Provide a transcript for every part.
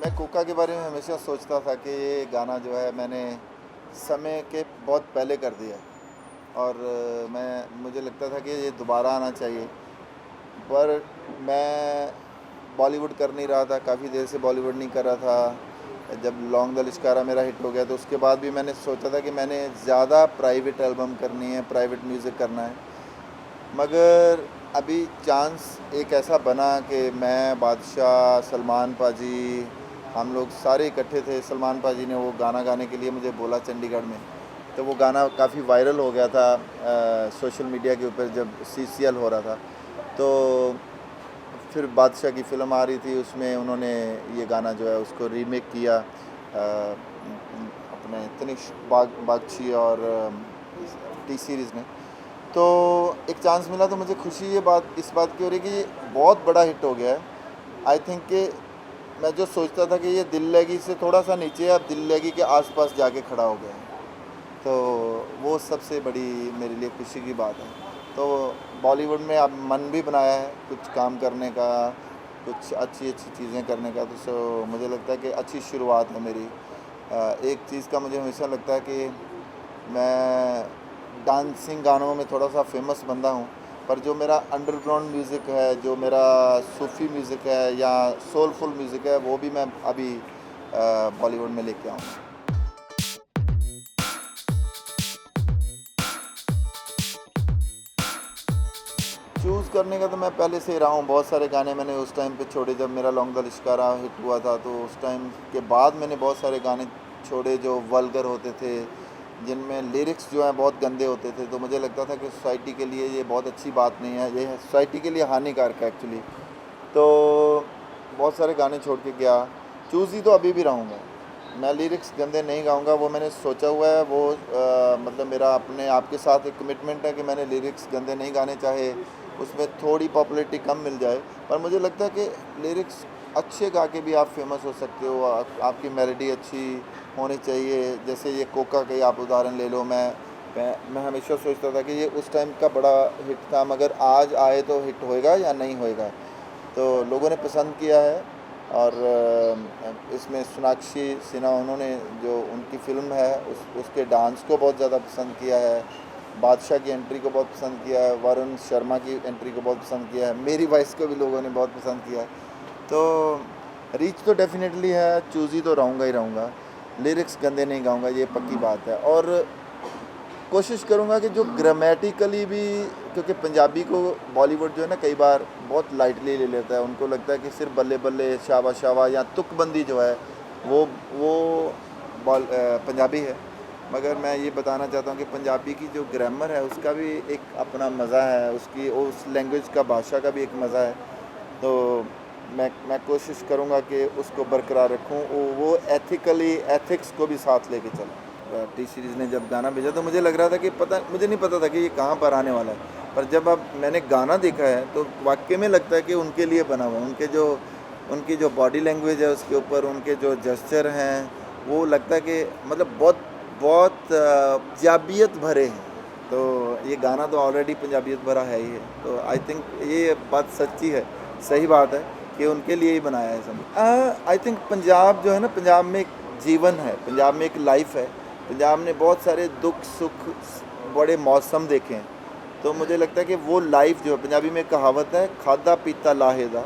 मैं कोका के बारे में हमेशा सोचता था कि ये गाना जो है मैंने समय के बहुत पहले कर दिया और मैं मुझे लगता था कि ये दोबारा आना चाहिए। पर मैं बॉलीवुड कर नहीं रहा था, काफ़ी देर से बॉलीवुड नहीं कर रहा था। जब लॉन्ग द लिश्कारा मेरा हिट हो गया तो उसके बाद भी मैंने सोचा था कि मैंने ज़्यादा प्राइवेट एल्बम करनी है, प्राइवेट म्यूज़िक करना है। मगर अभी चांस एक ऐसा बना कि मैं, बादशाह, सलमान पाजी, हम लोग सारे इकट्ठे थे। सलमान पाजी ने वो गाना गाने के लिए मुझे बोला चंडीगढ़ में, तो वो गाना काफ़ी वायरल हो गया था सोशल मीडिया के ऊपर जब सीसीएल हो रहा था। तो फिर बादशाह की फ़िल्म आ रही थी, उसमें उन्होंने ये गाना जो है उसको रीमेक किया अपने तनिष्क बागची और टी सीरीज़ ने। तो एक चांस मिला तो मुझे खुशी इस बात की हो रही कि ये बहुत बड़ा हिट हो गया है। आई थिंक कि मैं जो सोचता था कि ये दिल लगी से थोड़ा सा नीचे है, अब दिल लगी के आसपास जाके खड़ा हो गया है। तो वो सबसे बड़ी मेरे लिए खुशी की बात है। तो बॉलीवुड में अब मन भी बनाया है कुछ काम करने का, कुछ अच्छी अच्छी चीज़ें करने का। तो मुझे लगता है कि अच्छी शुरुआत है मेरी। एक चीज़ का मुझे हमेशा लगता है कि मैं डांसिंग गानों में थोड़ा सा फेमस बंदा हूँ, पर जो मेरा अंडरग्राउंड म्यूज़िक है, जो मेरा सूफ़ी म्यूज़िक है या सोलफुल म्यूज़िक है, वो भी मैं अभी बॉलीवुड में लेके आऊँगा। चूज़ करने का तो मैं पहले से ही रहा हूँ। बहुत सारे गाने मैंने उस टाइम पे छोड़े जब मेरा लॉन्ग द लिश्कारा हिट हुआ था, तो उस टाइम के बाद मैंने बहुत सारे गाने छोड़े जो वल्गर होते थे, जिनमें लिरिक्स जो हैं बहुत गंदे होते थे। तो मुझे लगता था कि सोसाइटी के लिए ये बहुत अच्छी बात नहीं है, ये सोसाइटी के लिए हानिकारक है एक्चुअली। तो बहुत सारे गाने छोड़ के गया। चूज़ ही तो अभी भी रहूँगा। मैं लिरिक्स गंदे नहीं गाऊँगा, वो मैंने सोचा हुआ है। वो मतलब मेरा अपने आप के साथ एक कमिटमेंट है कि मैंने लिरिक्स गंदे नहीं गाने, चाहे उसमें थोड़ी पॉपुलैरिटी कम मिल जाए। पर मुझे लगता है कि लिरिक्स अच्छे गा के भी आप फेमस हो सकते हो। आपकी मेलोडी अच्छी होनी चाहिए। जैसे ये कोका का ही आप उदाहरण ले लो। मैं हमेशा सोचता था कि ये उस टाइम का बड़ा हिट था, मगर आज आए तो हिट होएगा या नहीं होएगा। तो लोगों ने पसंद किया है। और इसमें सोनाक्षी सिन्हा, उन्होंने जो उनकी फ़िल्म है उसके डांस को बहुत ज़्यादा पसंद किया है। बादशाह की एंट्री को बहुत पसंद किया है। वरुण शर्मा की एंट्री को बहुत पसंद किया है। मेरी वॉइस को भी लोगों ने बहुत पसंद किया है। तो रीच तो डेफिनेटली है। चूज़ी तो रहूँगा ही रहूँगा। लिरिक्स गंदे नहीं गाऊँगा, ये पक्की बात है। और कोशिश करूँगा कि जो ग्रामेटिकली भी, क्योंकि पंजाबी को बॉलीवुड जो है ना कई बार बहुत लाइटली ले लेता है। उनको लगता है कि सिर्फ बल्ले बल्ले, शाबा शाबा या तुकबंदी जो है वो पंजाबी है। मगर मैं ये बताना चाहता हूँ कि पंजाबी की जो ग्रामर है उसका भी एक अपना मज़ा है, उसकी उस लैंग्वेज का, भाषा का भी एक मज़ा है। तो मैं कोशिश करूँगा कि उसको बरकरार रखूँ, वो एथिक्स को भी साथ लेके चलूँ। टी सीरीज़ ने जब गाना भेजा तो मुझे लग रहा था कि मुझे नहीं पता था कि ये कहाँ पर आने वाला है। पर जब अब मैंने गाना देखा है तो वाकई में लगता है कि उनके लिए बना हुआ है। उनकी जो बॉडी लैंग्वेज है उसके ऊपर, उनके जो जेस्चर हैं, वो लगता है कि मतलब बहुत बहुत पंजाबियत भरे हैं। तो ये गाना तो ऑलरेडी पंजाबियत भरा है ही है। तो आई थिंक ये बात सच्ची है, सही बात है कि उनके लिए ही बनाया है सब। आई थिंक पंजाब जो है ना, पंजाब में एक जीवन है, पंजाब में एक लाइफ है। पंजाब ने बहुत सारे दुख सुख, बड़े मौसम देखे हैं। तो मुझे लगता है कि वो लाइफ जो है, पंजाबी में एक कहावत है, खादा पीता लाहेदा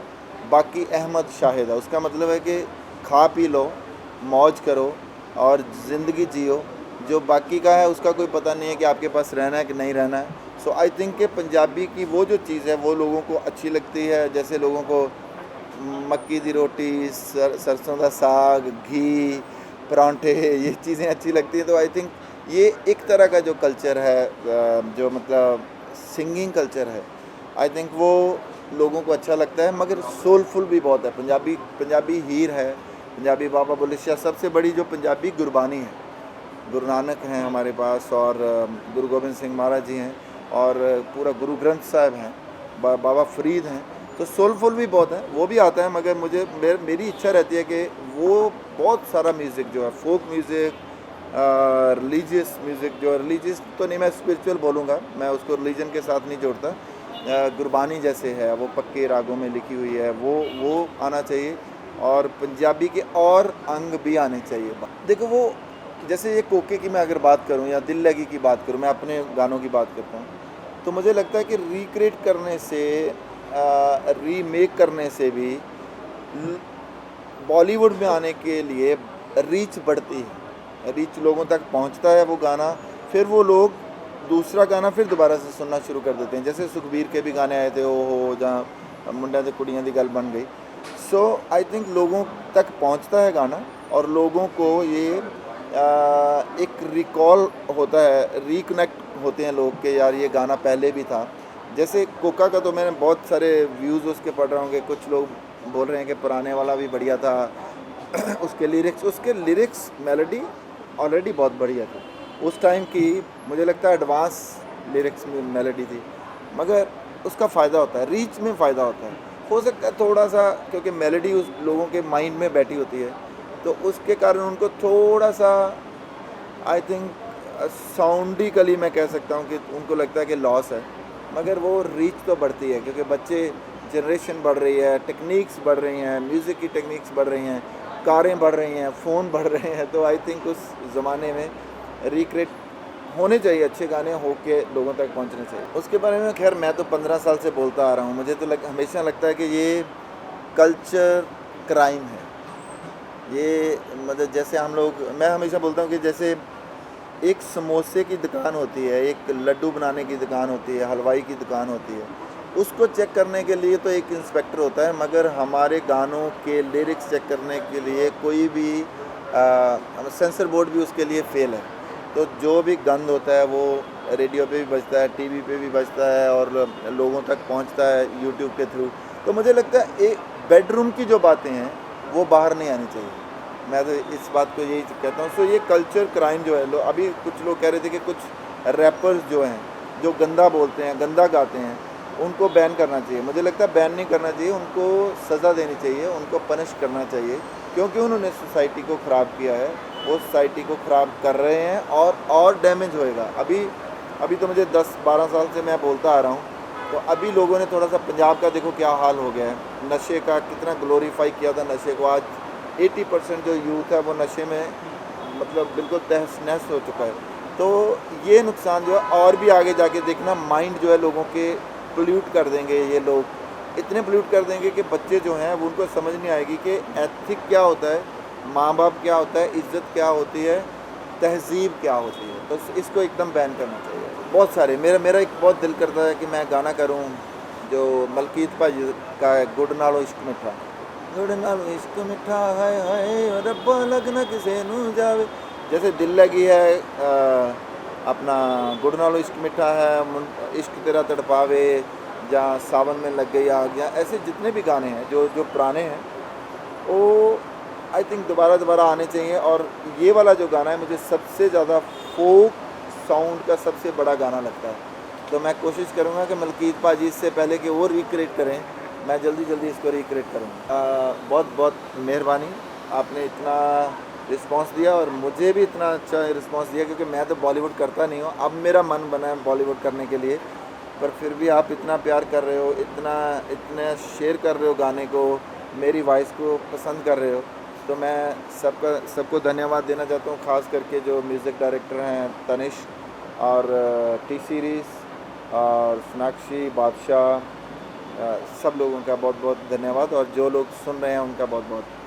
बाकी अहमद शाहिदा। उसका मतलब है कि खा पी लो, मौज करो और ज़िंदगी जियो। जो बाकी का है उसका कोई पता नहीं है कि आपके पास रहना है कि नहीं रहना है। सो आई थिंक कि पंजाबी की वो जो चीज़ है वो लोगों को अच्छी लगती है। जैसे लोगों को मक्की दी रोटी, सरसों का साग, घी, परांठे, ये चीज़ें अच्छी लगती हैं। तो आई थिंक ये एक तरह का जो कल्चर है, जो मतलब सिंगिंग कल्चर है, आई थिंक वो लोगों को अच्छा लगता है। मगर सोलफुल भी बहुत है। पंजाबी हीर है, पंजाबी बाबा बुल्ले शाह। सबसे बड़ी जो पंजाबी गुरबानी है, गुरु नानक हैं हमारे पास, और गुरु गोबिंद सिंह महाराज जी हैं, और पूरा गुरु ग्रंथ साहिब हैं, बाबा फरीद हैं। तो सोलफुल भी बहुत है, वो भी आता है। मगर मेरी इच्छा रहती है कि वो बहुत सारा म्यूज़िक जो है, फोक म्यूज़िक, रिलीजियस म्यूज़िक, जो रिलीजियस तो नहीं, मैं स्पिरिचुअल बोलूँगा, मैं उसको रिलीजन के साथ नहीं जोड़ता। गुरबानी जैसे है, वो पक्के रागों में लिखी हुई है, वो आना चाहिए। और पंजाबी के और अंग भी आने चाहिए। देखो वो जैसे ये कोके की मैं अगर बात करूं या दिल लगी की बात करूं, मैं अपने गानों की बात करता हूं, तो मुझे लगता है कि रिक्रिएट करने से, रीमेक करने से भी बॉलीवुड में आने के लिए रीच बढ़ती है, रीच लोगों तक पहुंचता है वो गाना, फिर वो लोग दूसरा गाना फिर दोबारा से सुनना शुरू कर देते हैं। जैसे सुखबीर के भी गाने आए थे, ओ हो जहाँ मुंडा ते कुड़ियां दी गल बन गई। सो आई थिंक लोगों तक पहुंचता है गाना और लोगों को ये एक रिकॉल होता है, रिकनेक्ट होते हैं लोग कि यार ये गाना पहले भी था। जैसे कोका का तो मैंने बहुत सारे व्यूज़ उसके पढ़ रहा हूँ कि कुछ लोग बोल रहे हैं कि पुराने वाला भी बढ़िया था। उसके लिरिक्स मेलोडी ऑलरेडी बहुत बढ़िया थी उस टाइम की, मुझे लगता है एडवांस लिरिक्स में मेलोडी थी, मगर उसका फ़ायदा होता है, रीच में फ़ायदा होता है। हो सकता है थोड़ा सा, क्योंकि मेलोडी उस लोगों के माइंड में बैठी होती है, तो उसके कारण उनको थोड़ा सा आई थिंक साउंडिकली मैं कह सकता हूँ कि उनको लगता है कि लॉस है, मगर वो रीच तो बढ़ती है क्योंकि बच्चे, जनरेशन बढ़ रही है, टेक्निक्स बढ़ रही हैं, म्यूज़िक की टेक्निक्स बढ़ रही हैं, कारें बढ़ रही हैं, फ़ोन बढ़ रहे हैं, तो आई थिंक उस ज़माने में रिक्रिएट होने चाहिए, अच्छे गाने हो के लोगों तक पहुंचने चाहिए। उसके बारे में खैर मैं तो 15 साल से बोलता आ रहा हूँ, मुझे तो हमेशा लगता है कि ये कल्चर क्राइम है। ये मतलब जैसे हम लोग, मैं हमेशा बोलता हूँ कि जैसे एक समोसे की दुकान होती है, एक लड्डू बनाने की दुकान होती है, हलवाई की दुकान होती है, उसको चेक करने के लिए तो एक इंस्पेक्टर होता है, मगर हमारे गानों के लिरिक्स चेक करने के लिए कोई भी सेंसर बोर्ड भी उसके लिए फेल है। तो जो भी गंद होता है वो रेडियो पे भी बजता है, टीवी पे भी बजता है और लोगों तक पहुंचता है यूट्यूब के थ्रू। तो मुझे लगता है एक बेडरूम की जो बातें हैं वो बाहर नहीं आनी चाहिए, मैं तो इस बात को यही कहता हूँ। सो ये कल्चर क्राइम जो है, अभी कुछ लोग कह रहे थे कि कुछ रैपर्स जो हैं जो गंदा बोलते हैं, गंदा गाते हैं, उनको बैन करना चाहिए। मुझे लगता है बैन नहीं करना चाहिए, उनको सज़ा देनी चाहिए, उनको पनिश करना चाहिए, क्योंकि उन्होंने सोसाइटी को ख़राब किया है, वो सोसाइटी को ख़राब कर रहे हैं और डैमेज होएगा। अभी तो मुझे 10-12 साल से मैं बोलता आ रहा हूँ, तो अभी लोगों ने थोड़ा सा पंजाब का देखो क्या हाल हो गया है, नशे का कितना ग्लोरीफाई किया था नशे को। आज 80% जो यूथ है वो नशे में मतलब बिल्कुल तहस नहस हो चुका है। तो ये नुकसान जो है और भी आगे जाके देखना, माइंड जो है लोगों के पोल्यूट कर देंगे, ये लोग इतने पोल्यूट कर देंगे कि बच्चे जो हैं वो उनको समझ नहीं आएगी कि एथिक क्या होता है, माँ बाप क्या होता है, इज़्ज़त क्या होती है, तहज़ीब क्या होती है। तो इसको एकदम बैन करना चाहिए। बहुत सारे मेरा एक बहुत दिल करता है कि मैं गाना करूं जो मलकीत भाजी का है, गुड़ नालो इश्क मिठा, गुड़ नालो इश्क मिठा हाय हाय रब्बा लगना किसे नू जावे। जैसे दिल लगी है अपना गुड़ नालो इश्क मिठा है, इश्क तेरा तड़पावे, जहाँ सावन में लग गई आग, या ऐसे जितने भी गाने हैं जो जो पुराने हैं वो आई थिंक दोबारा आने चाहिए। और ये वाला जो गाना है मुझे सबसे ज़्यादा फोक साउंड का सबसे बड़ा गाना लगता है, तो मैं कोशिश करूँगा कि मलकीत भाजी इससे पहले कि वो रिक्रिएट करें, मैं जल्दी इसको रिक्रिएट करूँगा। बहुत बहुत मेहरबानी, आपने इतना रिस्पांस दिया और मुझे भी इतना अच्छा रिस्पांस दिया, क्योंकि मैं तो बॉलीवुड करता नहीं हूँ, अब मेरा मन बना है बॉलीवुड करने के लिए, पर फिर भी आप इतना प्यार कर रहे हो, इतना शेयर कर रहे हो गाने को, मेरी वॉइस को पसंद कर रहे हो, तो मैं सबको धन्यवाद देना चाहता हूँ, ख़ास करके जो म्यूज़िक डायरेक्टर हैं तनिष्क और टी सीरीज़ और सोनाक्षी बादशाह, सब लोगों का बहुत बहुत धन्यवाद, और जो लोग सुन रहे हैं उनका बहुत बहुत